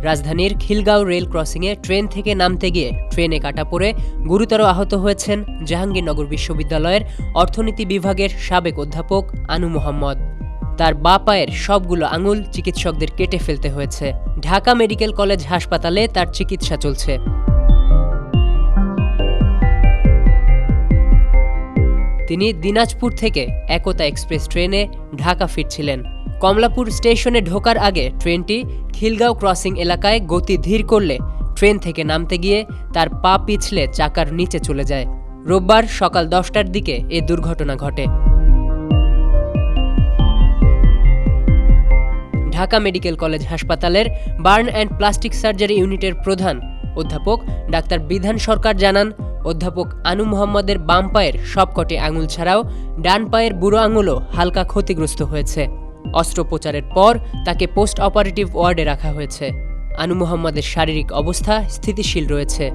রাজধানীর Khilgaon rail ক্রসিংয়ে train থেকে নামতে গিয়ে ট্রেনে কাটা পড়ে গুরুতর আহত হয়েছেন জাহাঙ্গীরনগর বিশ্ববিদ্যালয়ের অর্থনীতি বিভাগের সাবেক অধ্যাপক আনু মোহাম্মদ। তার বাঁ পায়ের সবগুলো আঙুল চিকিৎসকদের কেটে ফেলতে হয়েছে। ঢাকা মেডিকেল কলেজ হাসপাতালে তার চিকিৎসা চলছে। তিনি দিনাজপুর থেকে একতা এক্সপ্রেস ট্রেনে ঢাকা ফিরছিলেন। কমলাপুর স্টেশনে ঢোকার আগে ট্রেনটি খিলগাঁও ক্রসিং এলাকায় গতি ধীর করলে ট্রেন থেকে নামতে গিয়ে তার পা পিছলে চাকার নিচে চলে যায়। রোববার সকাল 10টার দিকে এ দুর্ঘটনা ঘটে। ঢাকা মেডিকেল কলেজ হাসপাতালের বার্ন অ্যান্ড প্লাস্টিক সার্জারি ইউনিটের প্রধান অধ্যাপক ডাক্তার বিধান সরকার জানান, অধ্যাপক আনু মোহাম্মদের বাম পায়ের সবকটি আঙুল ছাড়াও ডান পায়ের বুড়ো আঙুলও হালকা ক্ষতিগ্রস্ত হয়েছে। অস্ত্রোপচারের পর তাকে পোস্ট অপারেটিভ ওয়ার্ডে রাখা হয়েছে। আনু মোহাম্মদের শারীরিক অবস্থা স্থিতিশীল রয়েছে।